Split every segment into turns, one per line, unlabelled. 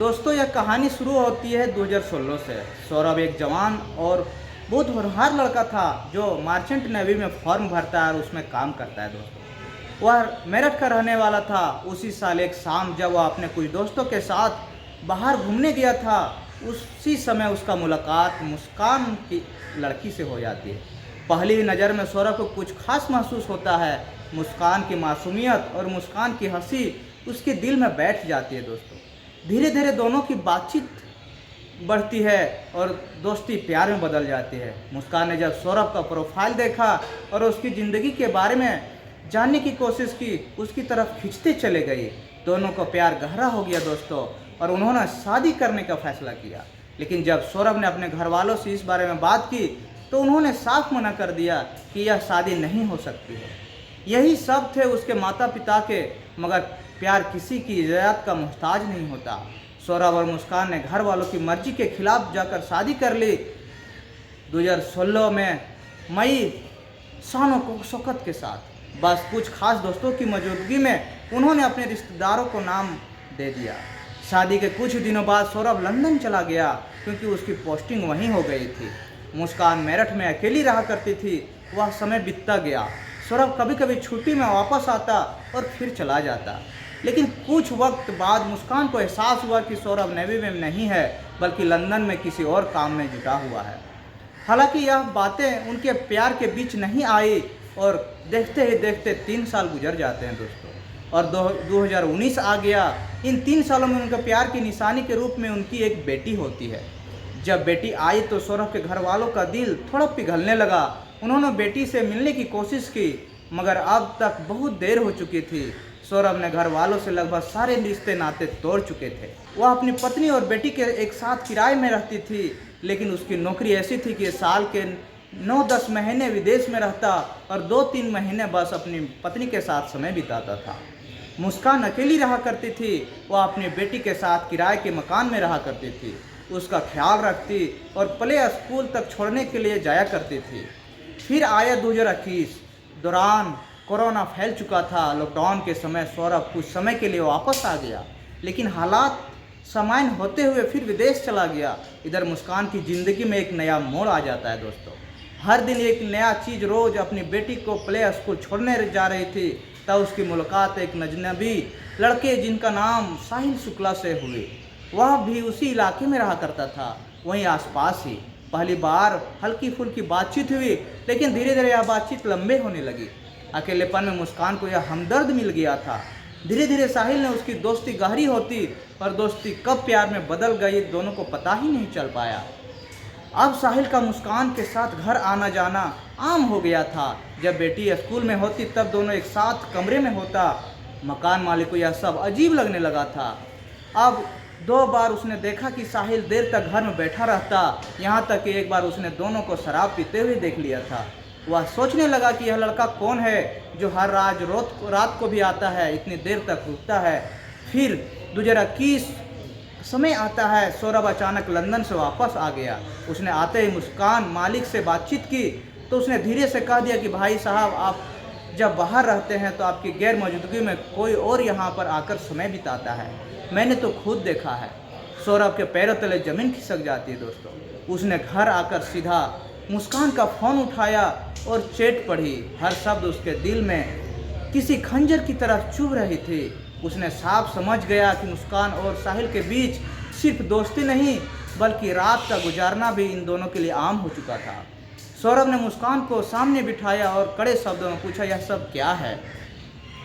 दोस्तों, यह कहानी शुरू होती है 2016 से। सौरभ एक जवान और बहुत होनहार लड़का था जो मार्चेंट नेवी में फॉर्म भरता है और उसमें काम करता है। दोस्तों, वह मेरठ का रहने वाला था। उसी साल एक शाम जब वह अपने कुछ दोस्तों के साथ बाहर घूमने गया था, उसी समय उसका मुलाकात मुस्कान की लड़की से हो जाती है। पहली ही नज़र में सौरभ को कुछ खास महसूस होता है। मुस्कान की मासूमियत और मुस्कान की हंसी उसके दिल में बैठ जाती है। दोस्तों, धीरे धीरे दोनों की बातचीत बढ़ती है और दोस्ती प्यार में बदल जाती है। मुस्कान ने जब सौरभ का प्रोफाइल देखा और उसकी ज़िंदगी के बारे में जानने की कोशिश की, उसकी तरफ खींचते चले गई। दोनों का प्यार गहरा हो गया दोस्तों, और उन्होंने शादी करने का फैसला किया। लेकिन जब सौरभ ने अपने घर वालों से इस बारे में बात की तो उन्होंने साफ मना कर दिया कि यह शादी नहीं हो सकती है। यही सब थे उसके माता पिता के, मगर प्यार किसी की इजाज़त का मोहताज नहीं होता। सौरभ और मुस्कान ने घर वालों की मर्जी के खिलाफ जाकर शादी कर ली। 2016 में मई शान शौकत के साथ, बस कुछ खास दोस्तों की मौजूदगी में उन्होंने अपने रिश्तेदारों को नाम दे दिया। शादी के कुछ दिनों बाद सौरभ लंदन चला गया क्योंकि उसकी पोस्टिंग वहीं हो गई थी। मुस्कान मेरठ में अकेली रहा करती थी। वह समय बीतता गया। सौरभ कभी कभी छुट्टी में वापस आता और फिर चला जाता। लेकिन कुछ वक्त बाद मुस्कान को एहसास हुआ कि सौरभ नेवी में नहीं है, बल्कि लंदन में किसी और काम में जुटा हुआ है। हालांकि यह बातें उनके प्यार के बीच नहीं आई और देखते ही देखते 3 साल गुजर जाते हैं दोस्तों, और 2019 आ गया। इन 3 सालों में उनके प्यार की निशानी के रूप में उनकी एक बेटी होती है। जब बेटी आई तो सौरभ के घर वालों का दिल थोड़ा पिघलने लगा। उन्होंने बेटी से मिलने की कोशिश की, मगर अब तक बहुत देर हो चुकी थी। सौरभ ने घर वालों से लगभग सारे रिश्ते नाते तोड़ चुके थे। वह अपनी पत्नी और बेटी के एक साथ किराए में रहती थी, लेकिन उसकी नौकरी ऐसी थी कि साल के 9-10 महीने विदेश में रहता और 2-3 महीने बस अपनी पत्नी के साथ समय बिताता था। मुस्कान अकेली रहा करती थी। वह अपनी बेटी के साथ किराए के मकान में रहा करती थी, उसका ख्याल रखती और प्ले स्कूल तक छोड़ने के लिए जाया करती थी। फिर आया 2021 दौरान कोरोना फैल चुका था। लॉकडाउन के समय सौरभ कुछ समय के लिए वापस आ गया, लेकिन हालात सामान्य होते हुए फिर विदेश चला गया। इधर मुस्कान की ज़िंदगी में एक नया मोड़ आ जाता है दोस्तों। हर दिन एक नया चीज़। रोज़ अपनी बेटी को प्ले स्कूल छोड़ने जा रही थी, तब उसकी मुलाकात एक अजनबी लड़के जिनका नाम साहिल शुक्ला से हुई। वह भी उसी इलाके में रहा करता था, वहीं आसपास ही। पहली बार हल्की फुल्की बातचीत हुई, लेकिन धीरे धीरे यह बातचीत लंबे होने लगी। अकेलेपन में मुस्कान को यह हमदर्द मिल गया था। धीरे धीरे साहिल ने उसकी दोस्ती गहरी होती, और दोस्ती कब प्यार में बदल गई दोनों को पता ही नहीं चल पाया। अब साहिल का मुस्कान के साथ घर आना जाना आम हो गया था। जब बेटी स्कूल में होती तब दोनों एक साथ कमरे में होता। मकान मालिक को यह सब अजीब लगने लगा था। अब 2 बार उसने देखा कि साहिल देर तक घर में बैठा रहता, यहाँ तक कि एक बार उसने दोनों को शराब पीते हुए देख लिया था। वह सोचने लगा कि यह लड़का कौन है जो हर रात को भी आता है, इतनी देर तक रुकता है। फिर 2021 समय आता है। सौरभ अचानक लंदन से वापस आ गया। उसने आते ही मुस्कान मालिक से बातचीत की तो उसने धीरे से कह दिया कि भाई साहब, आप जब बाहर रहते हैं तो आपकी गैर मौजूदगी में कोई और यहाँ पर आकर समय बिताता है। मैंने तो खुद देखा है। सौरभ के पैरों तले ज़मीन खिसक जाती है दोस्तों। उसने घर आकर सीधा मुस्कान का फ़ोन उठाया और चैट पढ़ी। हर शब्द उसके दिल में किसी खंजर की तरह चुभ रही थी। उसने साफ समझ गया कि मुस्कान और साहिल के बीच सिर्फ दोस्ती नहीं, बल्कि रात का गुजारना भी इन दोनों के लिए आम हो चुका था। सौरभ ने मुस्कान को सामने बिठाया और कड़े शब्दों में पूछा, यह सब क्या है?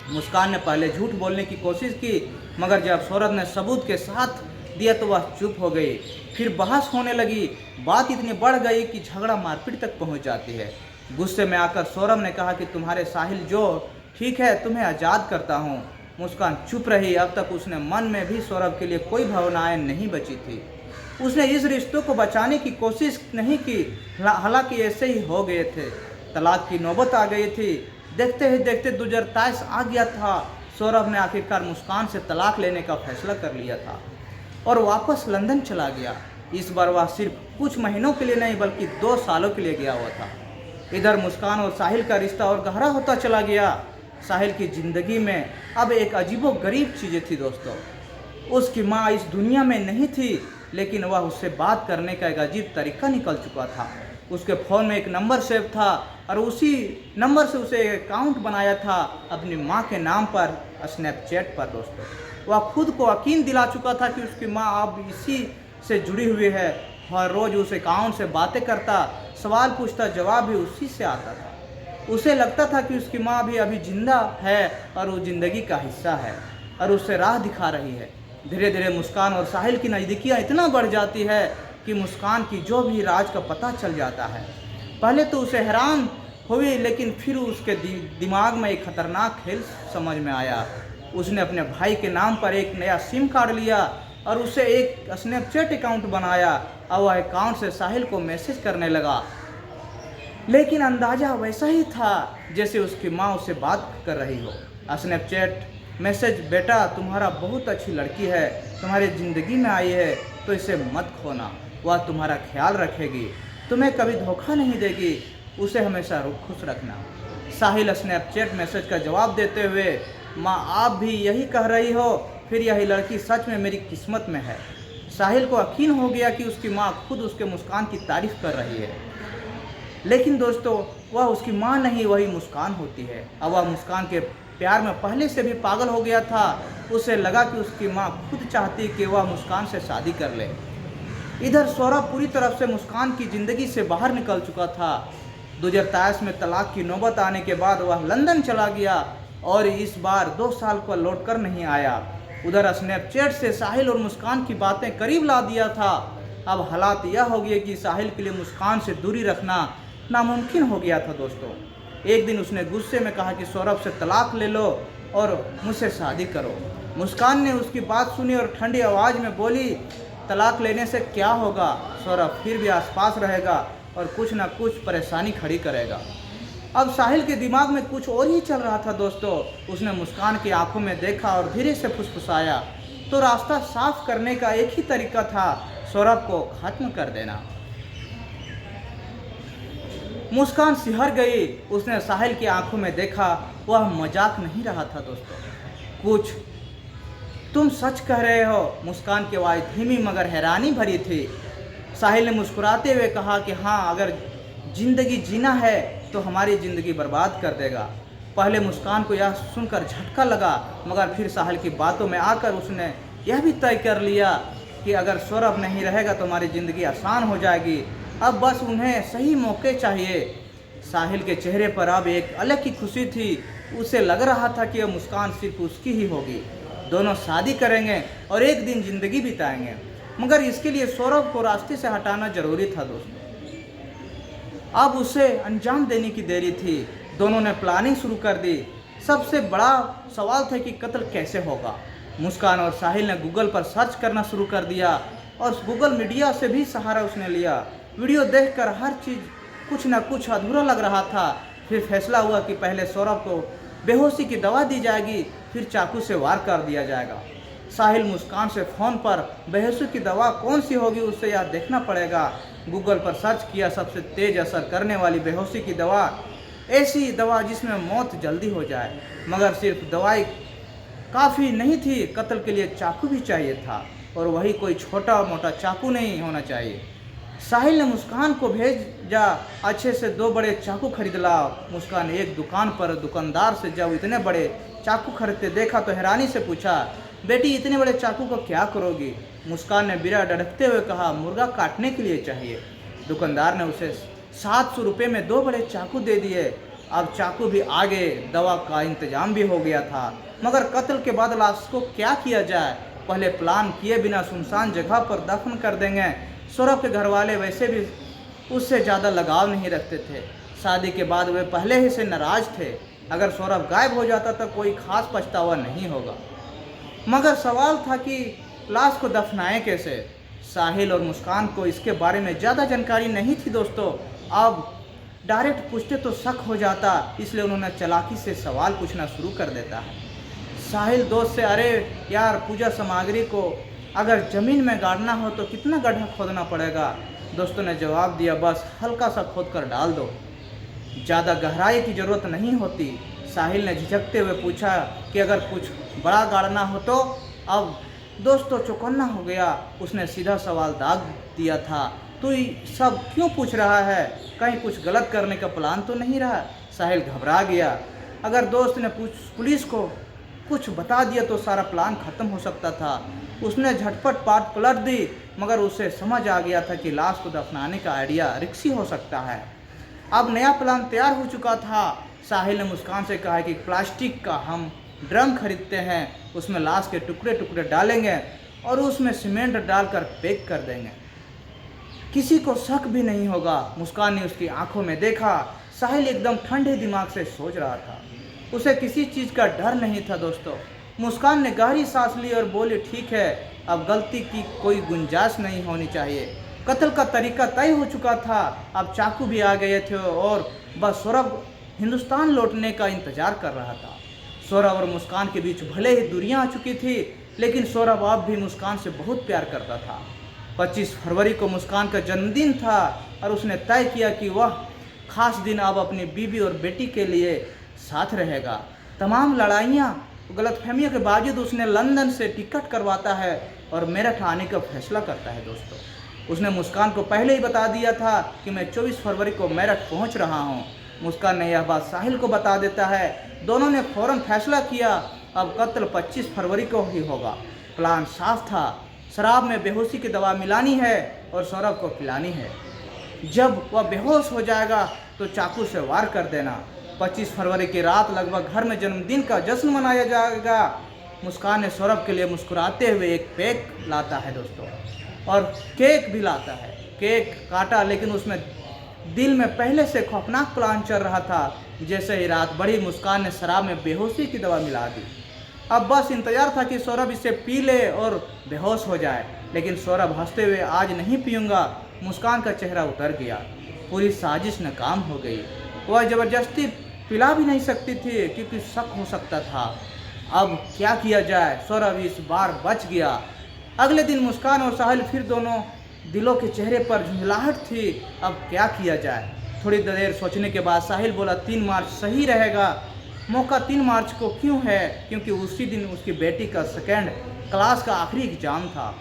मुस्कान ने पहले झूठ बोलने की कोशिश की, मगर जब सौरभ ने सबूत के साथ दिया तो वह चुप हो गई। फिर बहस होने लगी। बात इतनी बढ़ गई कि झगड़ा मारपीट तक पहुंच जाती है। गुस्से में आकर सौरभ ने कहा कि तुम्हारे साहिल जो ठीक है, तुम्हें आज़ाद करता हूं। मुस्कान चुप रही। अब तक उसने मन में भी सौरभ के लिए कोई भावनाएं नहीं बची थी। उसने इस रिश्तों को बचाने की कोशिश नहीं की, हालांकि ऐसे ही हो गए थे। तलाक की नौबत आ गई थी। देखते ही देखते 2023 आ गया था। सौरभ ने आखिरकार मुस्कान से तलाक लेने का फैसला कर लिया था और वापस लंदन चला गया। इस बार वह सिर्फ कुछ महीनों के लिए नहीं, बल्कि 2 सालों के लिए गया हुआ था। इधर मुस्कान और साहिल का रिश्ता और गहरा होता चला गया। साहिल की ज़िंदगी में अब एक अजीबोगरीब चीज़ें थी दोस्तों। उसकी माँ इस दुनिया में नहीं थी, लेकिन वह उससे बात करने का एक अजीब तरीका निकल चुका था। उसके फ़ोन में एक नंबर सेव था और उसी नंबर से उसे एक अकाउंट बनाया था अपनी माँ के नाम पर स्नैपचैट पर। दोस्तों, वह खुद को यकीन दिला चुका था कि उसकी माँ अब इसी से जुड़ी हुई है। हर रोज़ उस अकाउंट से बातें करता, सवाल पूछता, जवाब भी उसी से आता था। उसे लगता था कि उसकी माँ भी अभी जिंदा है और वो ज़िंदगी का हिस्सा है और उसे राह दिखा रही है। धीरे धीरे मुस्कान और साहिल की नज़दीकियाँ इतना बढ़ जाती है कि मुस्कान की जो भी राज का पता चल जाता है। पहले तो उसे हैरान हुई, लेकिन फिर उसके दिमाग में एक खतरनाक खेल समझ में आया। उसने अपने भाई के नाम पर एक नया सिम कार्ड लिया और उसे एक स्नैपचैट अकाउंट बनाया और वह अकाउंट से साहिल को मैसेज करने लगा। लेकिन अंदाज़ा वैसा ही था जैसे उसकी माँ उससे बात कर रही हो। स्नैपचैट मैसेज, बेटा तुम्हारा बहुत अच्छी लड़की है, तुम्हारी ज़िंदगी में आई है तो इसे मत खोना, वह तुम्हारा ख्याल रखेगी, तुम्हें कभी धोखा नहीं देगी, उसे हमेशा खुश रखना। साहिल स्नैपचैट मैसेज का जवाब देते हुए, माँ आप भी यही कह रही हो, फिर यही लड़की सच में मेरी किस्मत में है। साहिल को यकीन हो गया कि उसकी माँ खुद उसके मुस्कान की तारीफ़ कर रही है। लेकिन दोस्तों, वह उसकी माँ नहीं, वही मुस्कान होती है। अब वह मुस्कान के प्यार में पहले से भी पागल हो गया था। उसे लगा कि उसकी माँ खुद चाहती कि वह मुस्कान से शादी कर ले। इधर सौरभ पूरी तरफ से मुस्कान की ज़िंदगी से बाहर निकल चुका था। 2023 में तलाक की नौबत आने के बाद वह लंदन चला गया और इस बार 2 साल पर लौट कर नहीं आया। उधर स्नैपचैट से साहिल और मुस्कान की बातें करीब ला दिया था। अब हालात यह हो गए कि साहिल के लिए मुस्कान से दूरी रखना नामुमकिन हो गया था। दोस्तों, एक दिन उसने गुस्से में कहा कि सौरभ से तलाक ले लो और मुझसे शादी करो। मुस्कान ने उसकी बात सुनी और ठंडी आवाज़ में बोली, तलाक लेने से क्या होगा, सौरभ फिर भी आसपास रहेगा और कुछ ना कुछ परेशानी खड़ी करेगा। अब साहिल के दिमाग में कुछ और ही चल रहा था। दोस्तों, उसने मुस्कान की आंखों में देखा और धीरे से फुसफुसाया, तो रास्ता साफ करने का एक ही तरीका था, सौरभ को खत्म कर देना। मुस्कान सिहर गई। उसने साहिल की आंखों में देखा, वह मजाक नहीं रहा था। दोस्तों, कुछ तुम सच कह रहे हो, मुस्कान की आवाज़ धीमी मगर हैरानी भरी थी। साहिल ने मुस्कुराते हुए कहा कि हाँ, अगर ज़िंदगी जीना है तो हमारी ज़िंदगी बर्बाद कर देगा। पहले मुस्कान को यह सुनकर झटका लगा, मगर फिर साहिल की बातों में आकर उसने यह भी तय कर लिया कि अगर सौरभ नहीं रहेगा तो हमारी ज़िंदगी आसान हो जाएगी। अब बस उन्हें सही मौके चाहिए। साहिल के चेहरे पर अब एक अलग की खुशी थी। उसे लग रहा था कि यह मुस्कान सिर्फ उसकी ही होगी। दोनों शादी करेंगे और एक दिन ज़िंदगी बिताएंगे, मगर इसके लिए सौरभ को रास्ते से हटाना जरूरी था। दोस्तों, अब उसे अंजाम देने की देरी थी। दोनों ने प्लानिंग शुरू कर दी। सबसे बड़ा सवाल था कि कत्ल कैसे होगा। मुस्कान और साहिल ने गूगल पर सर्च करना शुरू कर दिया और गूगल मीडिया से भी सहारा उसने लिया। वीडियो देखकर हर चीज़ कुछ न कुछ अधूरा लग रहा था। फिर फैसला हुआ कि पहले सौरभ को बेहोशी की दवा दी जाएगी, फिर चाकू से वार कर दिया जाएगा। साहिल मुस्कान से फ़ोन पर बेहोशी की दवा कौन सी होगी उसे याद देखना पड़ेगा। गूगल पर सर्च किया, सबसे तेज़ असर करने वाली बेहोशी की दवा, ऐसी दवा जिसमें मौत जल्दी हो जाए। मगर सिर्फ दवाई काफ़ी नहीं थी, कत्ल के लिए चाकू भी चाहिए था, और वही कोई छोटा मोटा चाकू नहीं होना चाहिए। साहिल ने मुस्कान को भेजा, अच्छे से 2 बड़े चाकू खरीद ला। मुस्कान एक दुकान पर दुकानदार से जब इतने बड़े चाकू खरीदते देखा तो हैरानी से पूछा, बेटी इतने बड़े चाकू को क्या करोगी? मुस्कान ने बिना डरते हुए कहा, मुर्गा काटने के लिए चाहिए। दुकानदार ने उसे 700 रुपये में 2 बड़े चाकू दे दिए। अब चाकू भी आ गए, दवा का इंतजाम भी हो गया था, मगर कत्ल के बाद लाश को क्या किया जाए? पहले प्लान किए बिना सुनसान जगह पर दफन कर देंगे। सौरभ के घर वाले वैसे भी उससे ज़्यादा लगाव नहीं रखते थे। शादी के बाद वे पहले ही से नाराज थे। अगर सौरभ गायब हो जाता तो कोई खास पछतावा नहीं होगा, मगर सवाल था कि लाश को दफनाएं कैसे। साहिल और मुस्कान को इसके बारे में ज़्यादा जानकारी नहीं थी। दोस्तों, अब डायरेक्ट पूछते तो शक हो जाता, इसलिए उन्होंने चालाकी से सवाल पूछना शुरू कर देता है। साहिल दोस्त से, अरे यार, पूजा सामग्री को अगर ज़मीन में गाड़ना हो तो कितना गड्ढा खोदना पड़ेगा? दोस्तों ने जवाब दिया, बस हल्का सा खोद कर डाल दो, ज़्यादा गहराई की ज़रूरत नहीं होती। साहिल ने झिझकते हुए पूछा कि अगर कुछ बड़ा गाड़ना हो तो? अब दोस्तों चौकन्ना हो गया। उसने सीधा सवाल दाग दिया था, तू सब क्यों पूछ रहा है? कहीं कुछ गलत करने का प्लान तो नहीं रहा? साहिल घबरा गया। अगर दोस्त ने पुलिस को कुछ बता दिया तो सारा प्लान खत्म हो सकता था। उसने झटपट बात पलट दी, मगर उसे समझ आ गया था कि लाश को दफनाने का आइडिया रिस्की हो सकता है। अब नया प्लान तैयार हो चुका था। साहिल ने मुस्कान से कहा कि प्लास्टिक का हम ड्रम खरीदते हैं, उसमें लाश के टुकड़े टुकड़े डालेंगे और उसमें सीमेंट डालकर पैक कर देंगे, किसी को शक भी नहीं होगा। मुस्कान ने उसकी आंखों में देखा। साहिल एकदम ठंडे दिमाग से सोच रहा था, उसे किसी चीज़ का डर नहीं था। दोस्तों मुस्कान ने गहरी सांस ली और बोली, ठीक है, अब गलती की कोई गुंजाइश नहीं होनी चाहिए। कत्ल का तरीका तय हो चुका था, अब चाकू भी आ गए थे और बस सौरभ हिंदुस्तान लौटने का इंतजार कर रहा था। सौरभ और मुस्कान के बीच भले ही दूरियां आ चुकी थी, लेकिन सौरभ अब भी मुस्कान से बहुत प्यार करता था। 25 फरवरी को मुस्कान का जन्मदिन था और उसने तय किया कि वह खास दिन अब अपनी बीवी और बेटी के लिए साथ रहेगा। तमाम लड़ाइयाँ गलतफहमियों के बावजूद उसने लंदन से टिकट करवाता है और मेरठ आने का फैसला करता है। दोस्तों उसने मुस्कान को पहले ही बता दिया था कि मैं 24 फरवरी को मेरठ पहुंच रहा हूं। मुस्कान ने यह बात साहिल को बता देता है। दोनों ने फौरन फैसला किया, अब कत्ल 25 फरवरी को ही होगा। प्लान साफ था, शराब में बेहोशी की दवा मिलानी है और सौरभ को पिलानी है। जब वह बेहोश हो जाएगा तो चाकू से वार कर देना। 25 फरवरी की रात लगभग घर में जन्मदिन का जश्न मनाया जाएगा। मुस्कान ने सौरभ के लिए मुस्कुराते हुए एक केक लाता है दोस्तों, और केक भी लाता है। केक काटा, लेकिन उसमें दिल में पहले से खौफनाक प्लान चल रहा था। जैसे ही रात बढ़ी, मुस्कान ने शराब में बेहोशी की दवा मिला दी। अब बस इंतजार था कि सौरभ इसे पी ले और बेहोश हो जाए, लेकिन सौरभ हंसते हुए, आज नहीं पीऊँगा। मुस्कान का चेहरा उतर गया। पूरी साजिश नाकाम हो गई। वह जबरदस्ती पिला भी नहीं सकती थी क्योंकि शक हो सकता था। अब क्या किया जाए? सौरभ इस बार बच गया। अगले दिन मुस्कान और साहिल फिर दोनों दिलों के चेहरे पर झुंझलाहट थी। अब क्या किया जाए? थोड़ी देर सोचने के बाद साहिल बोला, 3 मार्च सही रहेगा। मौका 3 मार्च को क्यों है? क्योंकि उसी दिन उसकी बेटी का सेकेंड क्लास का आखिरी एग्जाम था।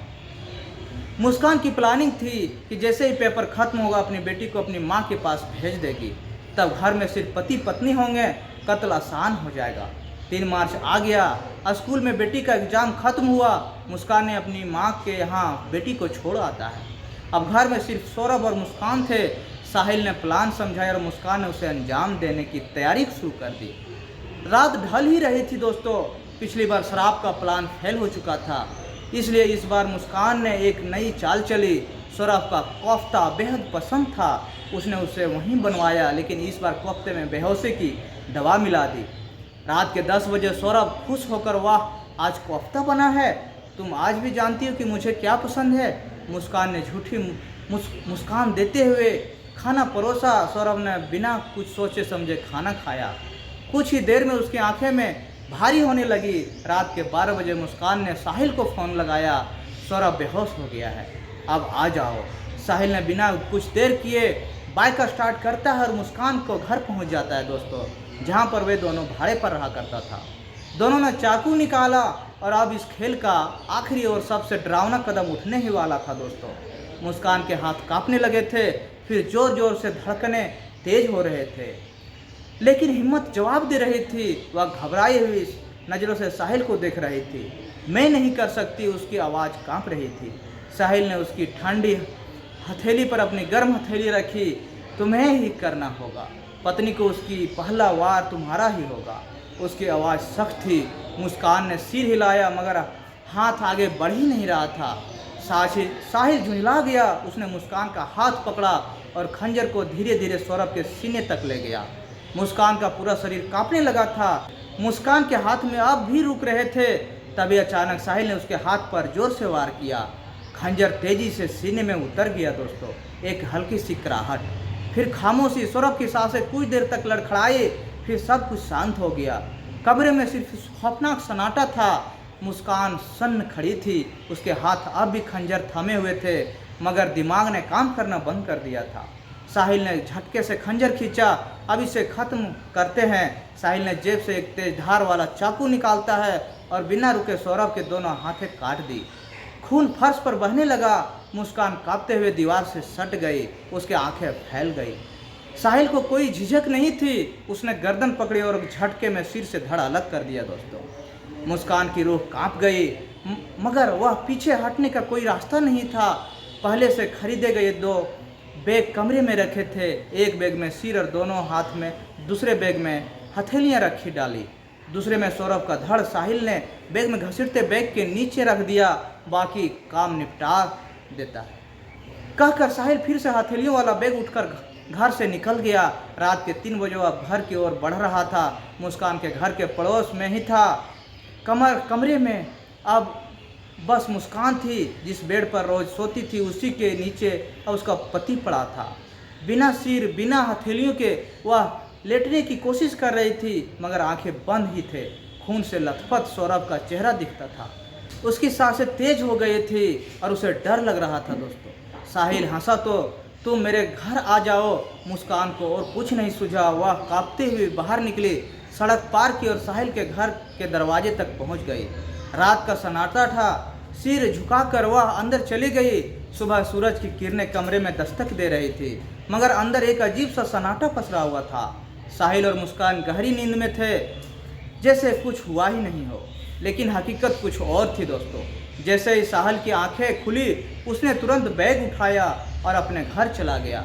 मुस्कान की प्लानिंग थी कि जैसे ही पेपर खत्म होगा अपनी बेटी को अपनी माँ के पास भेज देगी, तब घर में सिर्फ पति पत्नी होंगे, कत्ल आसान हो जाएगा। 3 मार्च आ गया। स्कूल में बेटी का एग्ज़ाम खत्म हुआ। मुस्कान ने अपनी माँ के यहाँ बेटी को छोड़ आता है। अब घर में सिर्फ सौरभ और मुस्कान थे। साहिल ने प्लान समझाया और मुस्कान ने उसे अंजाम देने की तैयारी शुरू कर दी। रात ढल ही रही थी दोस्तों। पिछली बार शराब का प्लान फेल हो चुका था, इसलिए इस बार मुस्कान ने एक नई चाल चली। सौरभ का कोफ्ता बेहद पसंद था, उसने उसे वहीं बनवाया, लेकिन इस बार कोफ्ते में बेहोशी की दवा मिला दी। रात के 10 बजे सौरभ खुश होकर, वाह आज कोफ्ता बना है, तुम आज भी जानती हो कि मुझे क्या पसंद है। मुस्कान ने झूठी मुस्कान देते हुए खाना परोसा। सौरभ ने बिना कुछ सोचे समझे खाना खाया। कुछ ही देर में उसकी आंखें में भारी होने लगी। रात के 12 बजे मुस्कान ने साहिल को फ़ोन लगाया, सौरभ बेहोश हो गया है, अब आ जाओ। साहिल ने बिना कुछ देर किए बाइक स्टार्ट करता है और मुस्कान को घर पहुंच जाता है दोस्तों, जहां पर वे दोनों भाड़े पर रहा करता था। दोनों ने चाकू निकाला और अब इस खेल का आखिरी और सबसे डरावना कदम उठने ही वाला था दोस्तों। मुस्कान के हाथ कांपने लगे थे, फिर जोर जोर से धड़कने तेज हो रहे थे, लेकिन हिम्मत जवाब दे रही थी। वह घबराई हुई नज़रों से साहिल को देख रही थी। मैं नहीं कर सकती, उसकी आवाज़ कांप रही थी। साहिल ने उसकी ठंडी हथेली पर अपनी गर्म हथेली रखी। तुम्हें ही करना होगा, पत्नी को उसकी पहला वार तुम्हारा ही होगा। उसकी आवाज़ सख्त थी। मुस्कान ने सिर हिलाया, मगर हाथ आगे बढ़ ही नहीं रहा था। साहिल झुंझला गया। उसने मुस्कान का हाथ पकड़ा और खंजर को धीरे धीरे सौरभ के सीने तक ले गया। मुस्कान का पूरा शरीर कांपने लगा था। मुस्कान के हाथ में अब भी रुक रहे थे। तभी अचानक साहिल ने उसके हाथ पर जोर से वार किया। खंजर तेजी से सीने में उतर गया दोस्तों। एक हल्की सी कराहट, फिर खामोशी। सौरभ की सांसें कुछ देर तक लड़खड़ाई, फिर सब कुछ शांत हो गया। कमरे में सिर्फ खौफनाक सन्नाटा था। मुस्कान सन्न खड़ी थी। उसके हाथ अब भी खंजर थमे हुए थे, मगर दिमाग ने काम करना बंद कर दिया था। साहिल ने झटके से खंजर खींचा। अब इसे खत्म करते हैं। साहिल ने जेब से एक तेज धार वाला चाकू निकालता है और बिना रुके सौरभ के दोनों हाथें काट दी। खून फर्श पर बहने लगा। मुस्कान कांपते हुए दीवार से सट गई, उसकी आंखें फैल गई। साहिल को कोई झिझक नहीं थी, उसने गर्दन पकड़ी और झटके में सिर से धड़ अलग कर दिया। दोस्तों, मुस्कान की रूह कांप गई, मगर वह पीछे हटने का कोई रास्ता नहीं था। पहले से खरीदे गए 2 बैग कमरे में रखे थे। एक बैग में सिर और दोनों हाथ में, दूसरे बैग में हथेलियां रखी डाली। दूसरे में सौरभ का धड़ साहिल ने बैग में घसीटते बैग के नीचे रख दिया। बाकी काम निपटा देता है कहकर साहिल फिर से हथेलियों वाला बैग उठकर घर से निकल गया। रात के 3 बजे वह घर की ओर बढ़ रहा था। मुस्कान के घर के पड़ोस में ही था। कमरे में अब बस मुस्कान थी। जिस बेड पर रोज सोती थी उसी के नीचे अब उसका पति पड़ा था। बिना सिर, बिना हथेलियों के वह लेटने की कोशिश कर रही थी, मगर आंखें बंद ही थे। खून से लथपथ सौरभ का चेहरा दिखता था। उसकी सांसें तेज हो गई थी और उसे डर लग रहा था। दोस्तों, साहिल हंसा तो तुम मेरे घर आ जाओ। मुस्कान को और कुछ नहीं सूझा। वह कांपते हुए बाहर निकली, सड़क पार की और साहिल के घर के दरवाजे तक पहुंच गई। रात का सन्नाटा था। सिर झुकाकर वह अंदर चली गई। सुबह सूरज की किरणें कमरे में दस्तक दे रही थी, मगर अंदर एक अजीब सा सन्नाटा पसरा हुआ था। साहिल और मुस्कान गहरी नींद में थे, जैसे कुछ हुआ ही नहीं हो। लेकिन हकीकत कुछ और थी। दोस्तों, जैसे ही साहिल की आंखें खुली, उसने तुरंत बैग उठाया और अपने घर चला गया।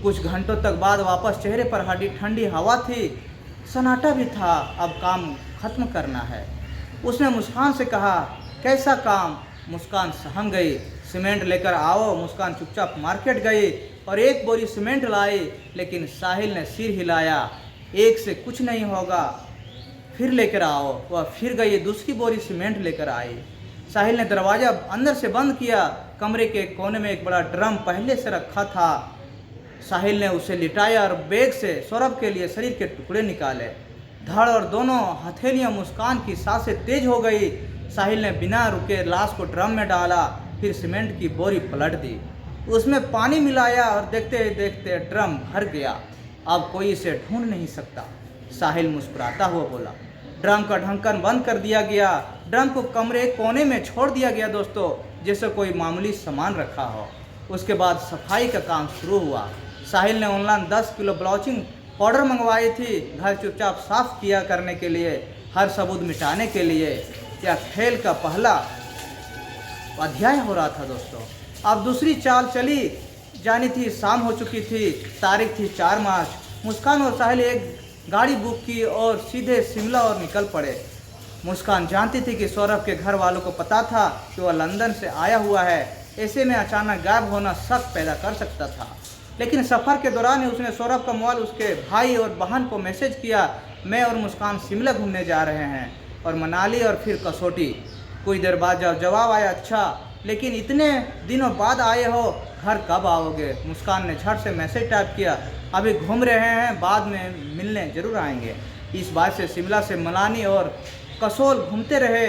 कुछ घंटों तक बाद वापस चेहरे पर हड्डी ठंडी हवा थी, सन्नाटा भी था। अब काम खत्म करना है। उसने मुस्कान से कहा, कैसा काम? मुस्कान सहम गई। सीमेंट लेकर आओ। मुस्कान चुपचाप मार्केट गई और 1 बोरी सीमेंट लाई, लेकिन साहिल ने सिर हिलाया। एक से कुछ नहीं होगा, फिर लेकर आओ। वह फिर गई, दूसरी बोरी सीमेंट लेकर आई। साहिल ने दरवाज़ा अंदर से बंद किया। कमरे के कोने में एक बड़ा ड्रम पहले से रखा था। साहिल ने उसे लिटाया और बैग से सौरभ के लिए शरीर के टुकड़े निकाले। धड़ और दोनों हथेलियां। मुस्कान की सांसें तेज हो गई। साहिल ने बिना रुके लाश को ड्रम में डाला, फिर सीमेंट की बोरी पलट दी, उसमें पानी मिलाया और देखते देखते ड्रम भर गया। अब कोई इसे ढूंढ नहीं सकता, साहिल मुस्कुराता हुआ बोला। ड्रम का ढक्कन बंद कर दिया गया। ड्रम को कमरे कोने में छोड़ दिया गया। दोस्तों, जैसे कोई मामूली सामान रखा हो। उसके बाद सफाई का काम शुरू हुआ। साहिल ने ऑनलाइन 10 किलो ब्लीचिंग पाउडर मंगवाई थी, घर चुपचाप साफ किया करने के लिए, हर सबूत मिटाने के लिए। यह खेल का पहला अध्याय हो रहा था। दोस्तों, अब दूसरी चाल चली जानी थी। शाम हो चुकी थी। तारीख थी 4 मार्च। मुस्कान और साहिल एक गाड़ी बुक की और सीधे शिमला और निकल पड़े। मुस्कान जानती थी कि सौरभ के घर वालों को पता था कि वह लंदन से आया हुआ है। ऐसे में अचानक गायब होना शक पैदा कर सकता था। लेकिन सफ़र के दौरान ही उसने सौरभ का मोबाइल उसके भाई और बहन को मैसेज किया, मैं और मुस्कान शिमला घूमने जा रहे हैं और मनाली और फिर कसौटी। कुछ देर बाद जब जवाब आया, अच्छा, लेकिन इतने दिनों बाद आए हो, घर कब आओगे? मुस्कान ने झट से मैसेज टाइप किया, अभी घूम रहे हैं, बाद में मिलने ज़रूर आएंगे। इस बात से शिमला से मनाली और कसोल घूमते रहे।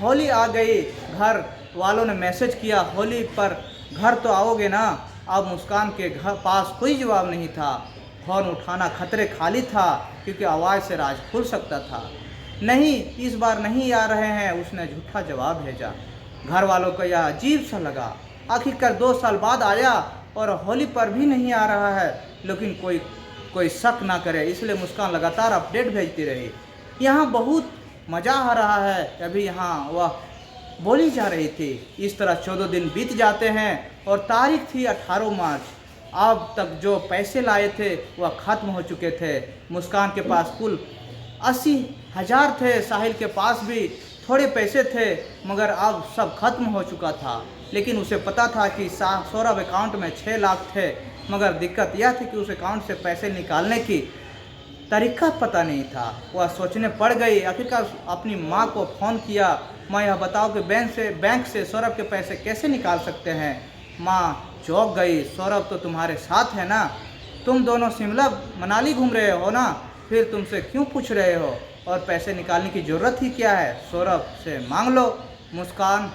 होली आ गई। घर वालों ने मैसेज किया, होली पर घर तो आओगे ना? अब मुस्कान के घर पास कोई जवाब नहीं था। फ़ोन उठाना खतरे खाली था, क्योंकि आवाज़ से राज खुल सकता था। नहीं, इस बार नहीं आ रहे हैं, उसने झूठा जवाब भेजा। घर वालों को यह अजीब सा लगा। आखिरकार 2 साल बाद आया और होली पर भी नहीं आ रहा है। लेकिन कोई शक ना करे, इसलिए मुस्कान लगातार अपडेट भेजती रही। यहाँ बहुत मज़ा आ रहा है, अभी यहाँ वह बोली जा रही थी। इस तरह 14 दिन बीत जाते हैं और तारीख थी 18 मार्च। अब तक जो पैसे लाए थे वह खत्म हो चुके थे। मुस्कान के पास कुल 80,000 थे। साहिल के पास भी थोड़े पैसे थे, मगर अब सब खत्म हो चुका था। लेकिन उसे पता था कि सौरभ अकाउंट में 6 लाख थे, मगर दिक्कत यह थी कि उस अकाउंट से पैसे निकालने की तरीका पता नहीं था। वह सोचने पड़ गई। आखिरकार अपनी माँ को फ़ोन किया, माँ यह बताओ कि बैंक से सौरभ के पैसे कैसे निकाल सकते हैं? माँ चौंक गई, सौरभ तो तुम्हारे साथ है ना? तुम दोनों शिमला मनाली घूम रहे हो ना? फिर तुमसे क्यों पूछ रहे हो? और पैसे निकालने की ज़रूरत ही क्या है? सौरभ से मांग लो। मुस्कान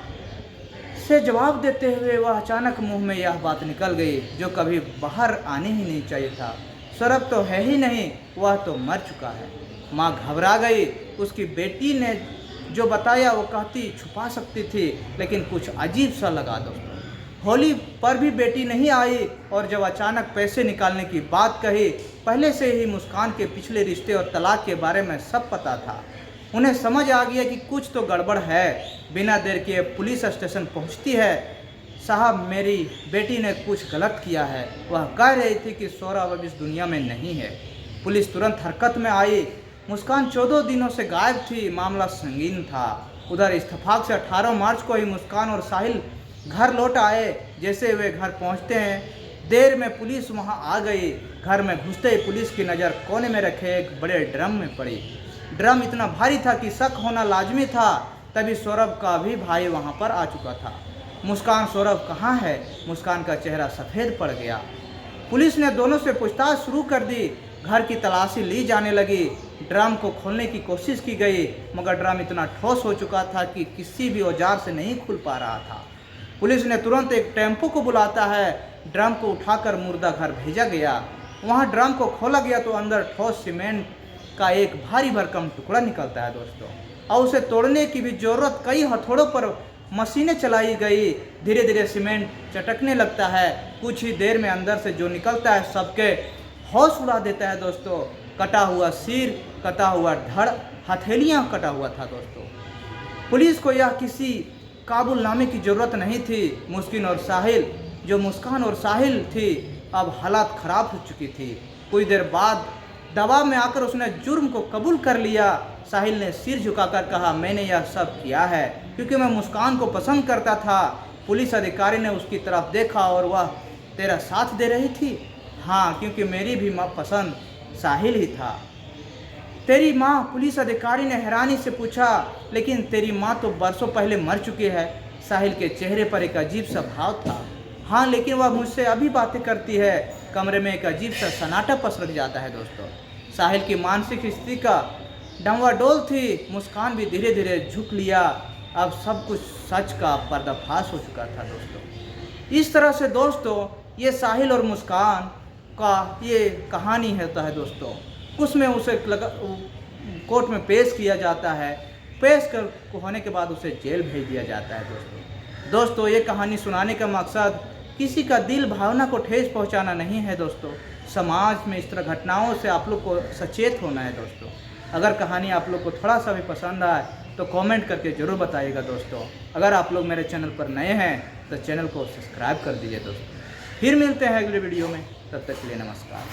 से जवाब देते हुए वह अचानक मुंह में यह बात निकल गई जो कभी बाहर आने ही नहीं चाहिए था। सौरभ तो है ही नहीं, वह तो मर चुका है। माँ घबरा गई। उसकी बेटी ने जो बताया वो कहती छुपा सकती थी, लेकिन कुछ अजीब सा लगा दोस्तों। होली पर भी बेटी नहीं आई और जब अचानक पैसे निकालने की बात कही, पहले से ही मुस्कान के पिछले रिश्ते और तलाक के बारे में सब पता था। उन्हें समझ आ गया कि कुछ तो गड़बड़ है। बिना देर किए पुलिस स्टेशन पहुंचती है। साहब, मेरी बेटी ने कुछ गलत किया है, वह कह रही थी कि सौरभ अब इस दुनिया में नहीं है। पुलिस तुरंत हरकत में आई। मुस्कान 14 दिनों से गायब थी, मामला संगीन था। उधर इत्तेफाक से 18 मार्च को ही मुस्कान और साहिल घर लौट आए। जैसे वे घर पहुंचते हैं, देर में पुलिस वहां आ गई। घर में घुसते ही पुलिस की नज़र कोने में रखे एक बड़े ड्रम में पड़ी। ड्रम इतना भारी था कि शक होना लाजमी था। तभी सौरभ का भी भाई वहां पर आ चुका था। मुस्कान, सौरभ कहाँ है? मुस्कान का चेहरा सफ़ेद पड़ गया। पुलिस ने दोनों से पूछताछ शुरू कर दी। घर की तलाशी ली जाने लगी। ड्रम को खोलने की कोशिश की गई, मगर ड्रम इतना ठोस हो चुका था कि किसी भी औजार से नहीं खुल पा रहा था। पुलिस ने तुरंत एक टेम्पो को बुलाता है। ड्रम को उठाकर मुर्दा घर भेजा गया। वहां ड्रम को खोला गया तो अंदर ठोस सीमेंट का एक भारी भरकम टुकड़ा निकलता है दोस्तों, और उसे तोड़ने की भी जरूरत, कई हथौड़ों पर मशीनें चलाई गई। धीरे धीरे सीमेंट चटकने लगता है। कुछ ही देर में अंदर से जो निकलता है सबके होश उड़ा देता है दोस्तों। कटा हुआ सिर, कटा हुआ धड़, हथेलियाँ कटा हुआ था दोस्तों। पुलिस को यह किसी काबुलनामे की ज़रूरत नहीं थी। मुस्कान और साहिल, जो मुस्कान और साहिल थी, अब हालात ख़राब हो चुकी थी। कुछ देर बाद दबाव में आकर उसने जुर्म को कबूल कर लिया। साहिल ने सिर झुकाकर कहा, मैंने यह सब किया है क्योंकि मैं मुस्कान को पसंद करता था। पुलिस अधिकारी ने उसकी तरफ देखा, और वह तेरा साथ दे रही थी? हाँ, क्योंकि मेरी भी माँ पसंद साहिल ही था। तेरी माँ? पुलिस अधिकारी ने हैरानी से पूछा। लेकिन तेरी माँ तो बरसों पहले मर चुकी है। साहिल के चेहरे पर एक अजीब सा भाव था। हाँ, लेकिन वह मुझसे अभी बातें करती है। कमरे में एक अजीब सा सन्नाटा पसर जाता है दोस्तों। साहिल की मानसिक स्थिति का डंवाडोल थी। मुस्कान भी धीरे धीरे झुक लिया। अब सब कुछ सच का पर्दाफाश हो चुका था दोस्तों। इस तरह से दोस्तों ये साहिल और मुस्कान का ये कहानी होता है दोस्तों। उसमें उसे कोर्ट में पेश किया जाता है। पेश कर होने के बाद उसे जेल भेज दिया जाता है दोस्तों। ये कहानी सुनाने का मकसद किसी का दिल भावना को ठेस पहुंचाना नहीं है दोस्तों। समाज में इस तरह घटनाओं से आप लोग को सचेत होना है दोस्तों। अगर कहानी आप लोग को थोड़ा सा भी पसंद आए तो कमेंट करके ज़रूर बताइएगा दोस्तों। अगर आप लोग मेरे चैनल पर नए हैं तो चैनल को सब्सक्राइब कर दीजिए दोस्तों। फिर मिलते हैं अगले वीडियो में, तब तक के लिए नमस्कार।